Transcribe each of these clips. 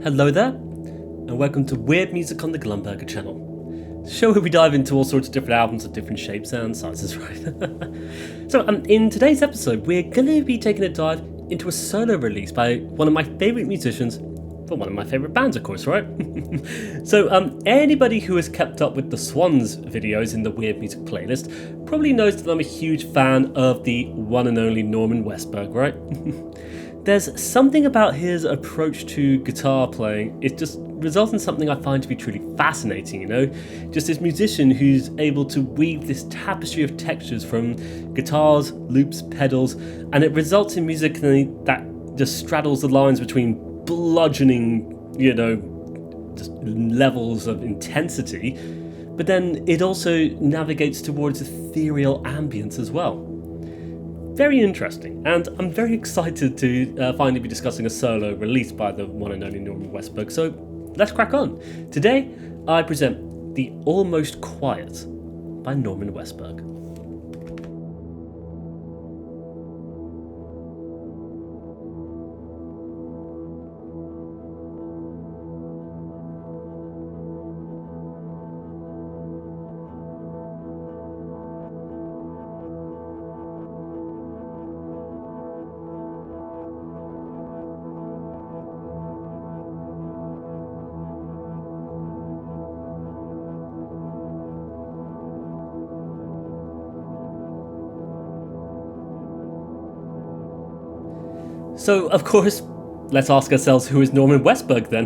Hello there, and welcome to Weird Music on the Glumberger channel. The show where we dive into all sorts of different albums of different shapes and sizes, right? So, in today's episode, we're going to be taking a dive into a solo release by one of my favourite musicians for one of my favourite bands, of course, right? So, anybody who has kept up with the Swans videos in the Weird Music playlist probably knows that I'm a huge fan of the one and only Norman Westberg, right? There's something about his approach to guitar playing, it just results in something I find to be truly fascinating, you know? Just this musician who's able to weave this tapestry of textures from guitars, loops, pedals, and it results in music that just straddles the lines between bludgeoning, just levels of intensity, but then it also navigates towards ethereal ambience as well. Very interesting, and I'm very excited to finally be discussing a solo released by the one and only Norman Westberg, so let's crack on. Today, I present The Almost Quiet by Norman Westberg. So, of course, let's ask ourselves, who is Norman Westberg then?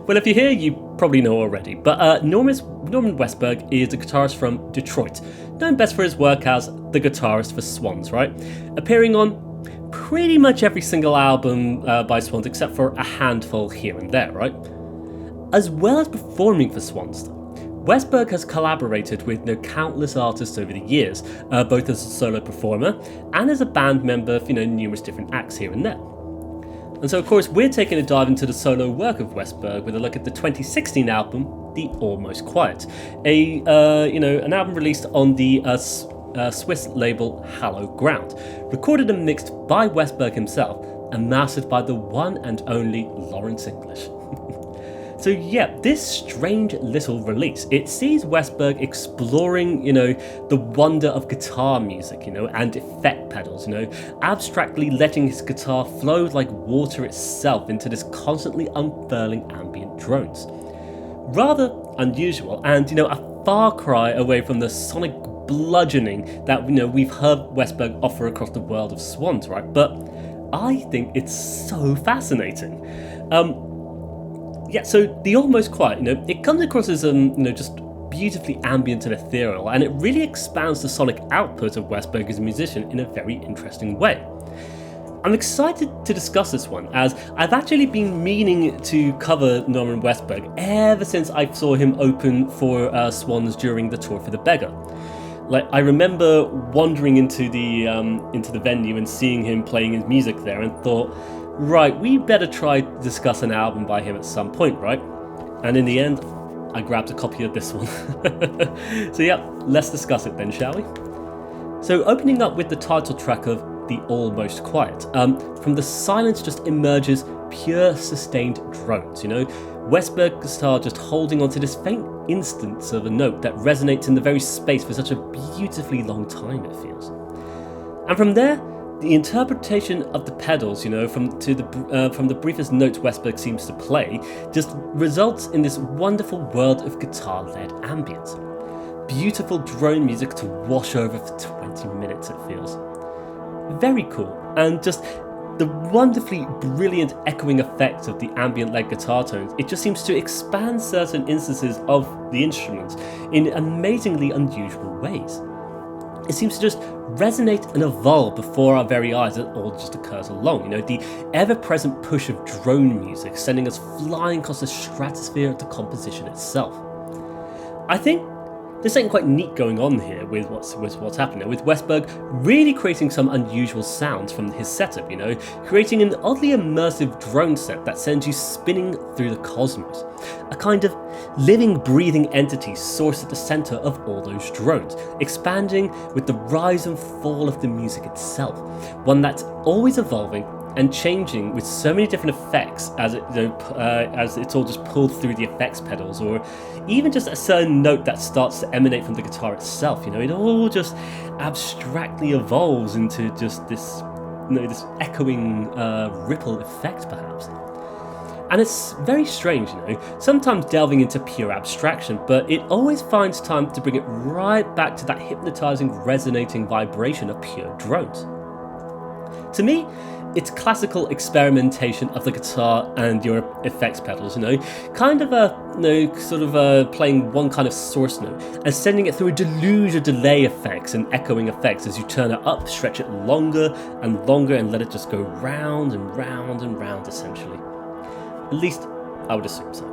Well, if you're here, you probably know already. But Norman Westberg is a guitarist from Detroit, known best for his work as the guitarist for Swans, right? Appearing on pretty much every single album by Swans, except for a handful here and there, right? As well as performing for Swans, though, Westberg has collaborated with countless artists over the years, both as a solo performer and as a band member for numerous different acts here and there. And so, of course, we're taking a dive into the solo work of Westberg with a look at the 2016 album, The Almost Quiet, an album released on the Swiss label Hallow Ground, recorded and mixed by Westberg himself and mastered by the one and only Lawrence English. So yeah, this strange little release, it sees Westberg exploring, the wonder of guitar music, and effect pedals, abstractly letting his guitar flow like water itself into this constantly unfurling ambient drones. Rather unusual and, a far cry away from the sonic bludgeoning that, we've heard Westberg offer across the world of Swans, right? But I think it's so fascinating. So The Almost Quiet, it comes across as, just beautifully ambient and ethereal, and it really expands the sonic output of Westberg as a musician in a very interesting way. I'm excited to discuss this one, as I've actually been meaning to cover Norman Westberg ever since I saw him open for Swans during the tour for the Beggar. Like, I remember wandering into the venue and seeing him playing his music there and thought, right, we better try to discuss an album by him at some point, right? And in the end, I grabbed a copy of this one. So yeah, let's discuss it then, shall we? So opening up with the title track of The Almost Quiet, from the silence just emerges pure sustained drones, Westberg's guitar just holding onto this faint instance of a note that resonates in the very space for such a beautifully long time, it feels. And from there, the interpretation of the pedals, from the briefest notes Westberg seems to play, just results in this wonderful world of guitar-led ambience. Beautiful drone music to wash over for 20 minutes, it feels. Very cool, and just the wonderfully brilliant echoing effect of the ambient-led guitar tones, it just seems to expand certain instances of the instruments in amazingly unusual ways. It seems to just resonate and evolve before our very eyes. It all just occurs along, the ever-present push of drone music sending us flying across the stratosphere of the composition itself. I think there's something quite neat going on here with what's happening, with Westberg really creating some unusual sounds from his setup, creating an oddly immersive drone set that sends you spinning through the cosmos. A kind of living, breathing entity sourced at the center of all those drones, expanding with the rise and fall of the music itself, one that's always evolving and changing with so many different effects as as it's all just pulled through the effects pedals, or even just a certain note that starts to emanate from the guitar itself. It all just abstractly evolves into just this, this echoing ripple effect, perhaps. And it's very strange, sometimes delving into pure abstraction, but it always finds time to bring it right back to that hypnotizing, resonating vibration of pure drones. To me, it's classical experimentation of the guitar and your effects pedals, kind of playing one kind of source note and sending it through a deluge of delay effects and echoing effects as you turn it up, stretch it longer and longer, and let it just go round and round and round, essentially. At least, I would assume so.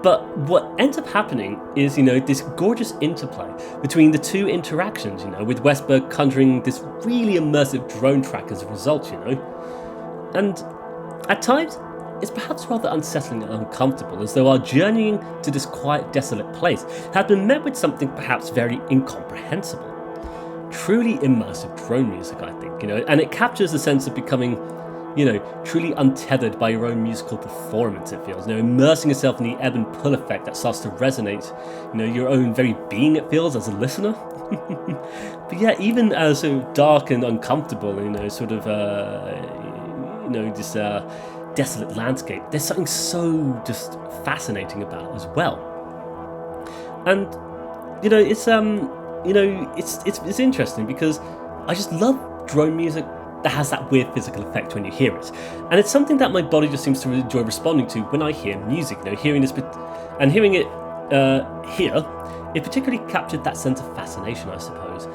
But what ends up happening is, this gorgeous interplay between the two interactions, with Westberg conjuring this really immersive drone track as a result, And at times, it's perhaps rather unsettling and uncomfortable, as though our journeying to this quiet, desolate place had been met with something perhaps very incomprehensible. Truly immersive drone music, I think, and it captures the sense of becoming truly untethered by your own musical performance, it feels, immersing yourself in the ebb and pull effect that starts to resonate, your own very being, it feels, as a listener. But yeah, even as so dark and uncomfortable, this desolate landscape, there's something so just fascinating about it as well. And, it's interesting because I just love drone music that has that weird physical effect when you hear it, and it's something that my body just seems to enjoy responding to when I hear music. Hearing this and hearing it here, it particularly captured that sense of fascination, I suppose.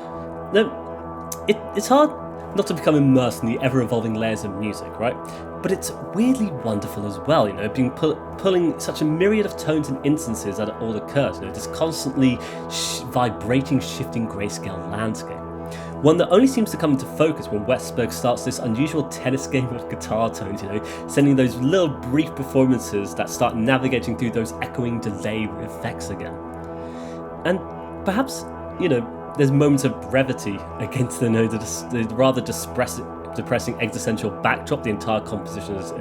It's hard not to become immersed in the ever-evolving layers of music, right? But it's weirdly wonderful as well, being pulling such a myriad of tones and instances that it all occurs. This constantly vibrating, shifting grayscale landscape. One that only seems to come into focus when Westberg starts this unusual tennis game of guitar tones, sending those little brief performances that start navigating through those echoing delay effects again. And perhaps, there's moments of brevity against the rather depressing existential backdrop the entire composition has,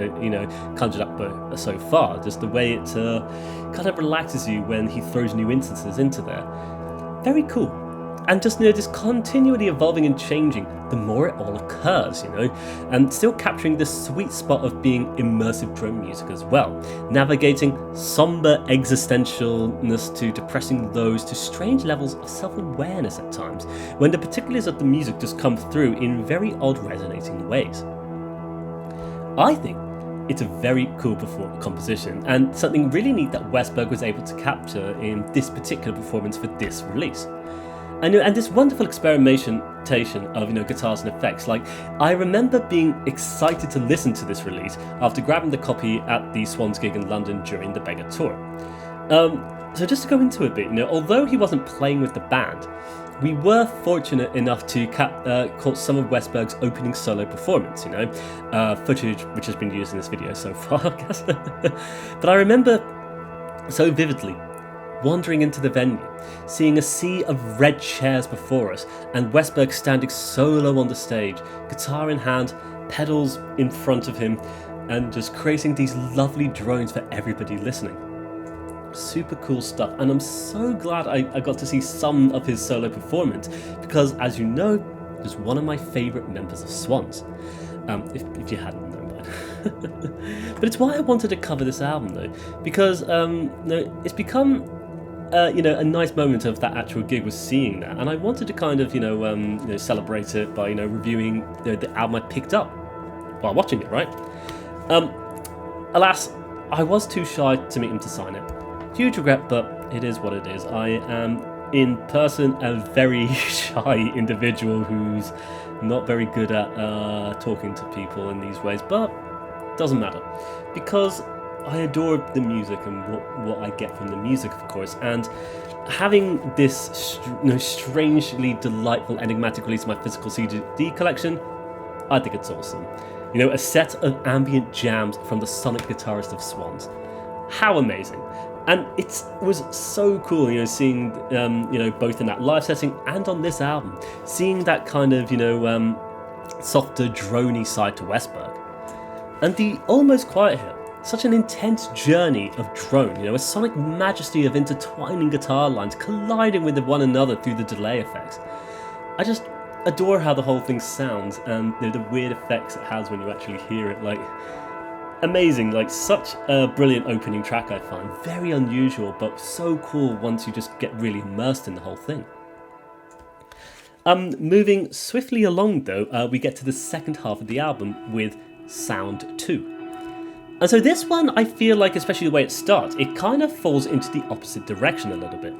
conjured up so far. Just the way it kind of relaxes you when he throws new instances into there. Very cool. And just, this continually evolving and changing the more it all occurs, and still capturing the sweet spot of being immersive drone music as well, navigating somber existentialness to depressing lows to strange levels of self-awareness at times, when the particulars of the music just come through in very odd resonating ways. I think it's a very cool composition, and something really neat that Westberg was able to capture in this particular performance for this release. And this wonderful experimentation of guitars and effects. I remember being excited to listen to this release after grabbing the copy at the Swans gig in London during the Beggar tour. So just to go into a bit, although he wasn't playing with the band, we were fortunate enough to caught some of Westberg's opening solo performance, footage which has been used in this video so far, I guess. But I remember so vividly wandering into the venue, seeing a sea of red chairs before us, and Westberg standing solo on the stage, guitar in hand, pedals in front of him, and just creating these lovely drones for everybody listening. Super cool stuff, and I'm so glad I got to see some of his solo performance, because as you know, he's one of my favourite members of Swans, if you hadn't known that. But it's why I wanted to cover this album though, because it's become a nice moment of that actual gig was seeing that, and I wanted to kind of celebrate it by reviewing the album I picked up while watching it, right? Alas, I was too shy to meet him to sign it. Huge regret, but it is what it is. I am in person a very shy individual who's not very good at talking to people in these ways, but doesn't matter, because I adore the music and what I get from the music, of course, and having this strangely delightful, enigmatic release of my physical CD collection, I think it's awesome. A set of ambient jams from the sonic guitarist of Swans. How amazing. And it was so cool, seeing, both in that live setting and on this album, seeing that kind of, softer, drony side to Westberg. And the almost quiet here, such an intense journey of drone, a sonic majesty of intertwining guitar lines colliding with one another through the delay effects. I just adore how the whole thing sounds and the weird effects it has when you actually hear it. Like, amazing, like such a brilliant opening track I find. Very unusual, but so cool once you just get really immersed in the whole thing. Moving swiftly along though, we get to the second half of the album with Sound 2. And so this one, I feel like, especially the way it starts, it kind of falls into the opposite direction a little bit.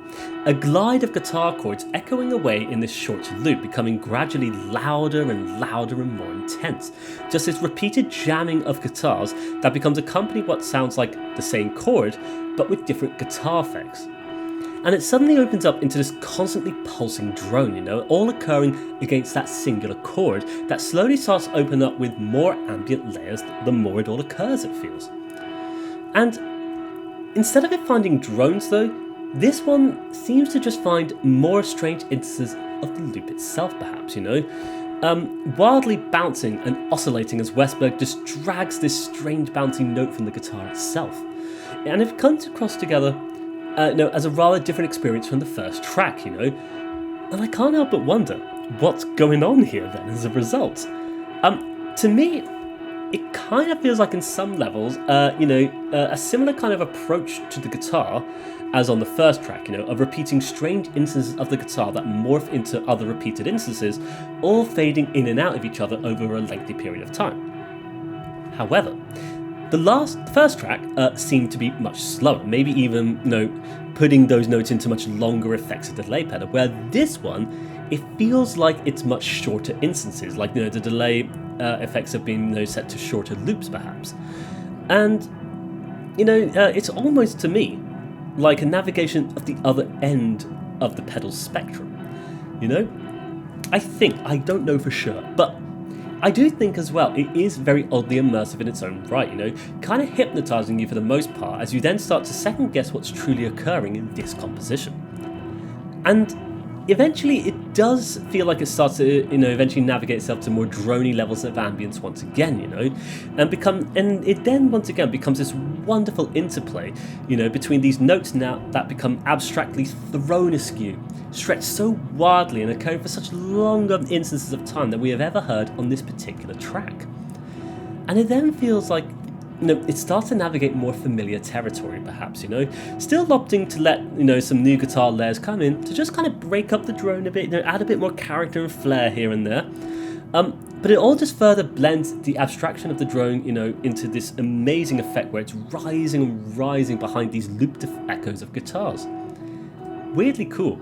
A glide of guitar chords echoing away in this short loop, becoming gradually louder and louder and more intense. Just this repeated jamming of guitars that becomes accompanied what sounds like the same chord, but with different guitar effects. And it suddenly opens up into this constantly pulsing drone, all occurring against that singular chord that slowly starts to open up with more ambient layers the more it all occurs, it feels. And instead of it finding drones though, this one seems to just find more strange instances of the loop itself perhaps, wildly bouncing and oscillating as Westberg just drags this strange bouncing note from the guitar itself. And it comes across together as a rather different experience from the first track, and I can't help but wonder what's going on here then as a result. To me, it kind of feels like in some levels, a similar kind of approach to the guitar as on the first track, of repeating strange instances of the guitar that morph into other repeated instances, all fading in and out of each other over a lengthy period of time. However, the first track seemed to be much slower, maybe even, putting those notes into much longer effects of the delay pedal, where this one, it feels like it's much shorter instances, like, the delay effects have been, set to shorter loops, perhaps. And, it's almost, to me, like a navigation of the other end of the pedal spectrum, I don't know for sure, but I do think as well it is very oddly immersive in its own right, kind of hypnotising you for the most part as you then start to second guess what's truly occurring in this composition. And eventually it does feel like it starts to, eventually navigate itself to more drony levels of ambience once again, and it then once again becomes this wonderful interplay, between these notes now that become abstractly thrown askew, stretched so wildly and occurring for such longer instances of time than we have ever heard on this particular track. And it then feels like it starts to navigate more familiar territory, perhaps, still opting to let, some new guitar layers come in to just kind of break up the drone a bit, add a bit more character and flair here and there. But it all just further blends the abstraction of the drone, into this amazing effect where it's rising and rising behind these looped echoes of guitars. Weirdly cool.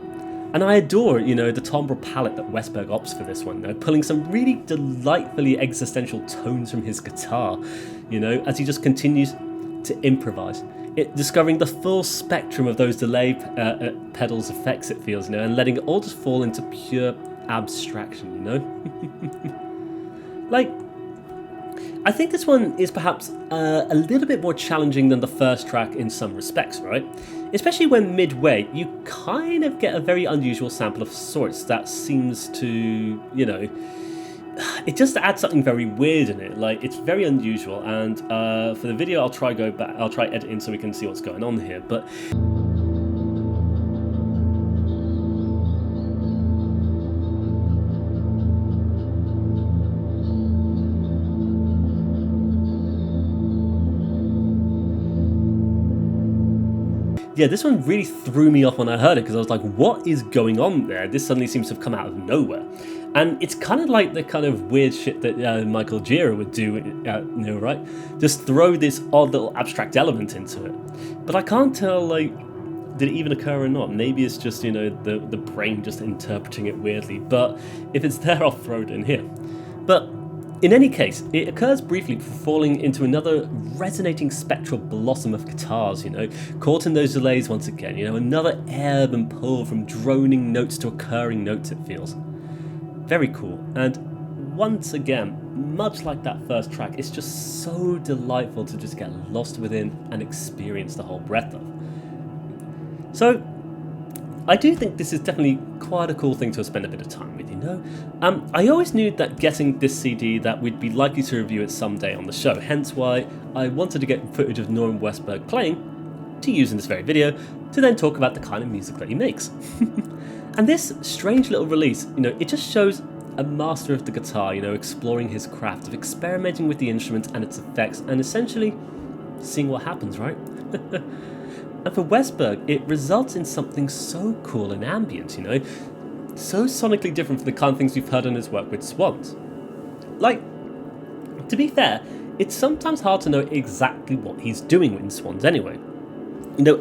And I adore, the timbre palette that Westberg opts for this one, pulling some really delightfully existential tones from his guitar, as he just continues to improvise. Discovering the full spectrum of those delay pedals effects, it feels, and letting it all just fall into pure abstraction, Like, I think this one is perhaps a little bit more challenging than the first track in some respects, right? Especially when midway, you kind of get a very unusual sample of sorts that seems to, it just adds something very weird in it. Like, it's very unusual, and for the video I'll try edit in so we can see what's going on here, but yeah, this one really threw me off when I heard it because I was like, what is going on there? This suddenly seems to have come out of nowhere. And it's kind of like the kind of weird shit that Michael Gira would do, right? Just throw this odd little abstract element into it. But I can't tell, like, did it even occur or not? Maybe it's just, the brain just interpreting it weirdly. But if it's there, I'll throw it in here. But in any case, it occurs briefly before falling into another resonating spectral blossom of guitars, caught in those delays once again, another ebb and pull from droning notes to occurring notes, it feels. Very cool, and once again, much like that first track, it's just so delightful to just get lost within and experience the whole breadth of. So, I do think this is definitely quite a cool thing to spend a bit of time with, I always knew that getting this CD that we'd be likely to review it someday on the show, hence why I wanted to get footage of Norman Westberg playing to use in this very video to then talk about the kind of music that he makes. And this strange little release, it just shows a master of the guitar, exploring his craft of experimenting with the instrument and its effects and essentially seeing what happens, right? And for Westberg, it results in something so cool and ambient, so sonically different from the kind of things we've heard in his work with Swans. Like, to be fair, it's sometimes hard to know exactly what he's doing in Swans anyway.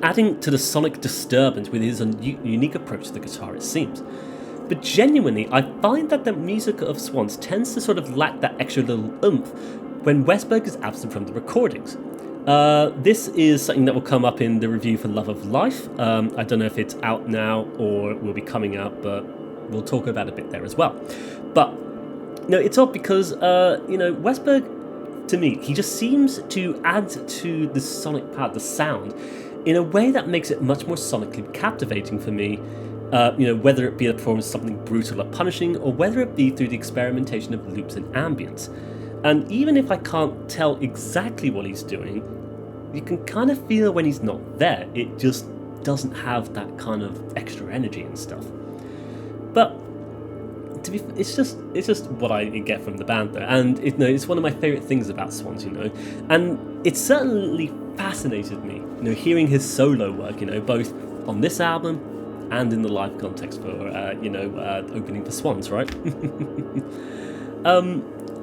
Adding to the sonic disturbance with his unique approach to the guitar, it seems. But genuinely, I find that the music of Swans tends to sort of lack that extra little oomph when Westberg is absent from the recordings. This is something that will come up in the review for Love of Life. I don't know if it's out now or will be coming out, but we'll talk about it a bit there as well. But, it's odd because, Westberg, to me, he just seems to add to the sonic palette, the sound, in a way that makes it much more sonically captivating for me, whether it be a performance of something brutal or punishing, or whether it be through the experimentation of loops and ambience. And even if I can't tell exactly what he's doing, you can kind of feel when he's not there. It just doesn't have that kind of extra energy and stuff. But it's just what I get from the band though, and it's one of my favourite things about Swans, and it certainly fascinated me, hearing his solo work, both on this album and in the live context for opening for Swans, right?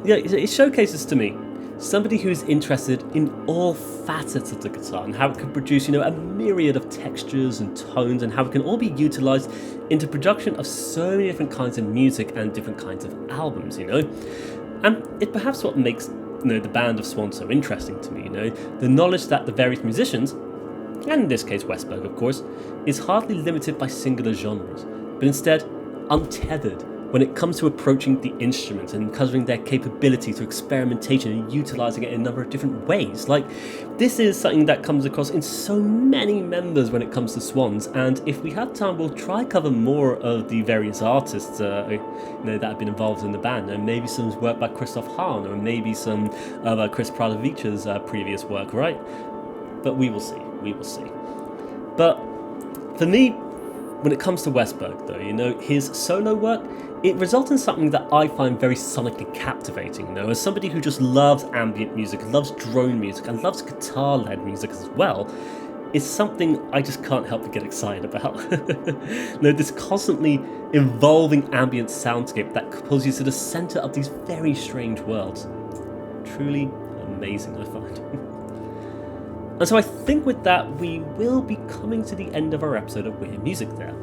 It showcases to me somebody who's interested in all facets of the guitar and how it can produce, a myriad of textures and tones and how it can all be utilised into production of so many different kinds of music and different kinds of albums, And it's perhaps what makes, the band of Swans so interesting to me, the knowledge that the various musicians, and in this case Westberg of course, is hardly limited by singular genres, but instead untethered when it comes to approaching the instrument and covering their capability to experimentation and utilising it in a number of different ways. Like, this is something that comes across in so many members when it comes to Swans, and if we have time, we'll try cover more of the various artists that have been involved in the band, and maybe some work by Christoph Hahn, or maybe some of Chris Pradovich's previous work, right? But we will see. But for me, when it comes to Westberg though, his solo work, it results in something that I find very sonically captivating, as somebody who just loves ambient music, loves drone music, and loves guitar-led music as well, is something I just can't help but get excited about. This constantly evolving ambient soundscape that pulls you to the centre of these very strange worlds. Truly amazing, I find. And so I think with that, we will be coming to the end of our episode of Weird Music there.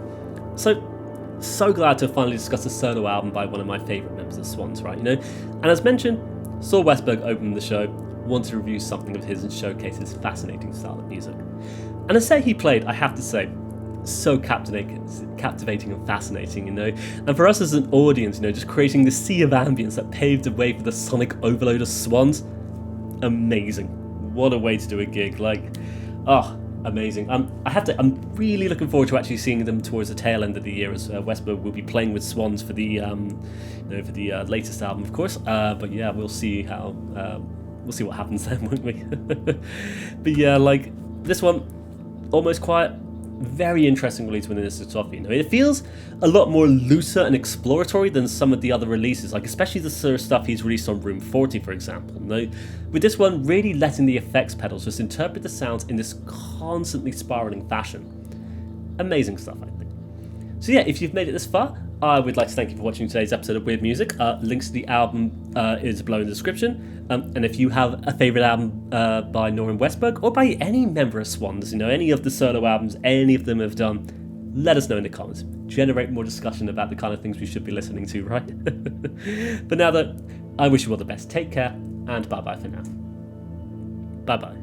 So glad to finally discuss a solo album by one of my favourite members of Swans, right? And as mentioned, saw Westberg open the show, wanted to review something of his and showcase his fascinating style of music. And a set he played, I have to say, so captivating and fascinating, And for us as an audience, just creating the sea of ambience that paved the way for the sonic overload of Swans, amazing. What a way to do a gig, amazing. I'm really looking forward to actually seeing them towards the tail end of the year, as Westberg will be playing with Swans for the latest album, of course. But yeah, we'll see what happens then, won't we? But yeah, this one, Almost Quiet, very interesting release within this discography. It feels a lot more looser and exploratory than some of the other releases, especially the sort of stuff he's released on Room 40, for example. With this one, really letting the effects pedals just interpret the sounds in this constantly spiraling fashion. Amazing stuff, I think. So yeah, if you've made it this far, I would like to thank you for watching today's episode of Weird Music. Links to the album is below in the description. And if you have a favourite album by Norman Westberg, or by any member of Swans, any of the solo albums any of them have done, let us know in the comments. Generate more discussion about the kind of things we should be listening to, right? But now that, I wish you all the best. Take care, and bye-bye for now. Bye-bye.